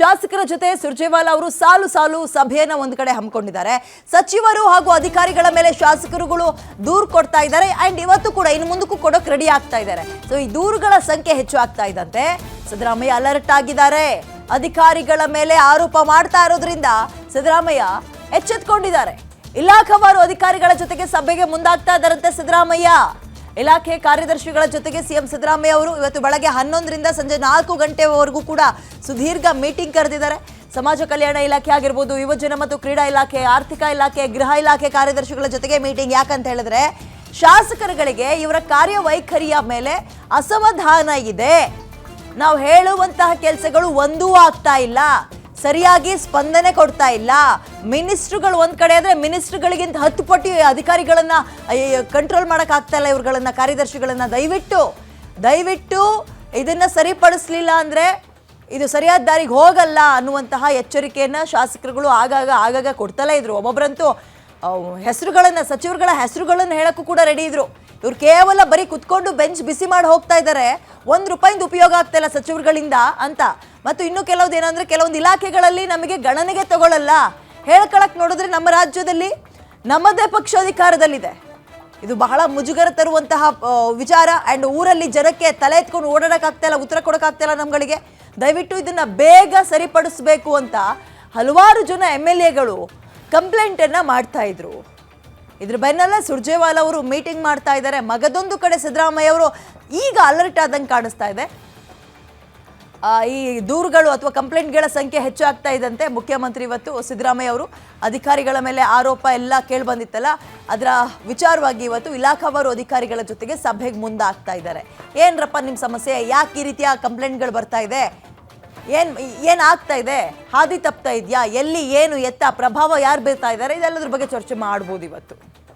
ಶಾಸಕರ ಜೊತೆ ಸುರ್ಜೇವಾಲಾ ಅವರು ಸಾಲು ಸಾಲು ಸಭೆಯನ್ನು ಒಂದು ಕಡೆ ಹಮ್ಮಿಕೊಂಡಿದ್ದಾರೆ. ಸಚಿವರು ಹಾಗೂ ಅಧಿಕಾರಿಗಳ ಮೇಲೆ ಶಾಸಕರುಗಳು ದೂರು ಕೊಡ್ತಾ ಇದ್ದಾರೆ. ಅಂಡ್ ಇವತ್ತು ಕೂಡ ಇನ್ನು ಮುಂದಕ್ಕೂ ಕೊಡೋಕೆ ರೆಡಿ ಆಗ್ತಾ ಇದ್ದಾರೆ. ಸೊ ಈ ದೂರುಗಳ ಸಂಖ್ಯೆ ಹೆಚ್ಚು ಆಗ್ತಾ ಇದ್ದಂತೆ ಸಿದ್ದರಾಮಯ್ಯ ಅಲರ್ಟ್ ಆಗಿದ್ದಾರೆ. ಅಧಿಕಾರಿಗಳ ಮೇಲೆ ಆರೋಪ ಮಾಡ್ತಾ ಇರೋದ್ರಿಂದ ಸಿದ್ದರಾಮಯ್ಯ ಎಚ್ಚೆತ್ತುಕೊಂಡಿದ್ದಾರೆ. ಇಲಾಖಾವಾರು ಅಧಿಕಾರಿಗಳ ಜೊತೆಗೆ ಸಭೆಗೆ ಮುಂದಾಗ್ತಾ ಇದ್ದಾರಂತೆ ಸಿದ್ದರಾಮಯ್ಯ. ಇಲಾಖೆ ಕಾರ್ಯದರ್ಶಿಗಳ ಜೊತೆಗೆ ಸಿಎಂ ಸಿದ್ದರಾಮಯ್ಯ ಅವರು ಇವತ್ತು ಬೆಳಗ್ಗೆ 11ರಿಂದ ಸಂಜೆ 4 ಗಂಟೆವರೆಗೂ ಕೂಡ ಸುದೀರ್ಘ ಮೀಟಿಂಗ್ ಕರೆದಿದ್ದಾರೆ. ಸಮಾಜ ಕಲ್ಯಾಣ ಇಲಾಖೆ ಆಗಿರ್ಬೋದು, ಯುವಜನ ಮತ್ತು ಕ್ರೀಡಾ ಇಲಾಖೆ, ಆರ್ಥಿಕ ಇಲಾಖೆ, ಗೃಹ ಇಲಾಖೆ ಕಾರ್ಯದರ್ಶಿಗಳ ಜೊತೆಗೆ ಮೀಟಿಂಗ್. ಯಾಕಂತ ಹೇಳಿದ್ರೆ ಶಾಸಕರುಗಳಿಗೆ ಇವರ ಕಾರ್ಯವೈಖರಿಯ ಮೇಲೆ ಅಸಮಾಧಾನ ಇದೆ. ನಾವು ಹೇಳುವಂತಹ ಕೆಲಸಗಳು ಒಂದೂ ಆಗ್ತಾ ಇಲ್ಲ, ಸರಿಯಾಗಿ ಸ್ಪಂದನೆ ಕೊಡ್ತಾ ಇಲ್ಲ. ಮಿನಿಸ್ಟ್ರುಗಳು ಒಂದ್ ಕಡೆ ಆದ್ರೆ ಮಿನಿಸ್ಟ್ರುಗಳಿಗಿಂತ 10 ಪಟ್ಟು ಅಧಿಕಾರಿಗಳನ್ನ ಕಂಟ್ರೋಲ್ ಮಾಡಕ್ ಆಗ್ತಾ ಇಲ್ಲ ಇವ್ರುಗಳನ್ನ, ಕಾರ್ಯದರ್ಶಿಗಳನ್ನ. ದಯವಿಟ್ಟು ಇದನ್ನ ಸರಿಪಡಿಸ್ಲಿಲ್ಲ ಅಂದ್ರೆ ಇದು ಸರಿಯಾದ ದಾರಿಗೆ ಹೋಗಲ್ಲ ಅನ್ನುವಂತಹ ಎಚ್ಚರಿಕೆಯನ್ನ ಶಾಸಕರುಗಳು ಆಗಾಗ ಕೊಡ್ತಲೇ ಇದ್ರು. ಒಬ್ಬೊಬ್ಬರಂತೂ ಹೆಸರುಗಳನ್ನ, ಸಚಿವರುಗಳ ಹೆಸರುಗಳನ್ನ ಹೇಳಕ್ಕೂ ಕೂಡ ರೆಡಿ ಇದ್ರು. ಇವ್ರು ಕೇವಲ ಬರೀ ಕುತ್ಕೊಂಡು ಬೆಂಚ್ ಬಿಸಿ ಮಾಡಿ ಹೋಗ್ತಾ ಇದ್ದಾರೆ, ₹1 ಉಪಯೋಗ ಆಗ್ತಾ ಇಲ್ಲ ಸಚಿವರುಗಳಿಂದ ಅಂತ. ಮತ್ತು ಇನ್ನು ಏನಂದ್ರೆ ಕೆಲವೊಂದು ಇಲಾಖೆಗಳಲ್ಲಿ ನಮಗೆ ಗಣನೆಗೆ ತಗೊಳ್ಳಲ್ಲ. ಹೇಳ್ಕೊಳಕ್ ನೋಡಿದ್ರೆ ನಮ್ಮ ರಾಜ್ಯದಲ್ಲಿ ನಮ್ಮದೇ ಪಕ್ಷ ಅಧಿಕಾರದಲ್ಲಿದೆ. ಇದು ಬಹಳ ಮುಜುಗರ ತರುವಂತಹ ವಿಚಾರ. ಅಂಡ್ ಊರಲ್ಲಿ ಜನಕ್ಕೆ ತಲೆ ಎತ್ಕೊಂಡು ಓಡಾಡಕ್ಕಾಗ್ತಾ ಇಲ್ಲ, ಉತ್ತರ ಕೊಡೋಕ್ಕಾಗ್ತಾ ಇಲ್ಲ ನಮ್ಗಳಿಗೆ. ದಯವಿಟ್ಟು ಇದನ್ನ ಬೇಗ ಸರಿಪಡಿಸಬೇಕು ಅಂತ ಹಲವಾರು ಜನ MLAಗಳು ಕಂಪ್ಲೇಂಟ್ ಅನ್ನ ಮಾಡ್ತಾ ಇದ್ರು. ಇದ್ರ ಬೆನ್ನಲ್ಲೇ ಸುರ್ಜೇವಾಲಾ ಅವರು ಮೀಟಿಂಗ್ ಮಾಡ್ತಾ ಇದ್ದಾರೆ. ಮಗದೊಂದು ಕಡೆ ಸಿದ್ದರಾಮಯ್ಯ ಅವರು ಈಗ ಅಲರ್ಟ್ ಆದಂಗೆ ಕಾಣಿಸ್ತಾ ಇದೆ. ಈ ದೂರುಗಳು ಅಥವಾ ಕಂಪ್ಲೇಂಟ್ಗಳ ಸಂಖ್ಯೆ ಹೆಚ್ಚಾಗ್ತಾ ಇದ್ದಂತೆ ಮುಖ್ಯಮಂತ್ರಿ ಇವತ್ತು ಸಿದ್ದರಾಮಯ್ಯ ಅವರು ಅಧಿಕಾರಿಗಳ ಮೇಲೆ ಆರೋಪ ಎಲ್ಲ ಕೇಳಿ ಬಂದಿತ್ತಲ್ಲ, ಅದರ ವಿಚಾರವಾಗಿ ಇವತ್ತು ಇಲಾಖಾವಾರು ಅಧಿಕಾರಿಗಳ ಜೊತೆಗೆ ಸಭೆಗೆ ಮುಂದಾಗ್ತಾ ಇದ್ದಾರೆ. ಏನ್ರಪ್ಪ ನಿಮ್ಮ ಸಮಸ್ಯೆ, ಯಾಕೆ ಈ ರೀತಿಯ ಕಂಪ್ಲೇಂಟ್ಗಳು ಬರ್ತಾ ಇದೆ, ಏನ್ ಆಗ್ತಾ ಇದೆ, ಹಾದಿ ತಪ್ತಾ ಇದೆಯಾ, ಎಲ್ಲಿ ಏನು ಎತ್ತ ಪ್ರಭಾವ ಯಾರು ಬೀರ್ತಾ ಇದ್ದಾರೆ, ಇದೆಲ್ಲದ್ರ ಬಗ್ಗೆ ಚರ್ಚೆ ಮಾಡ್ಬೋದು ಇವತ್ತು.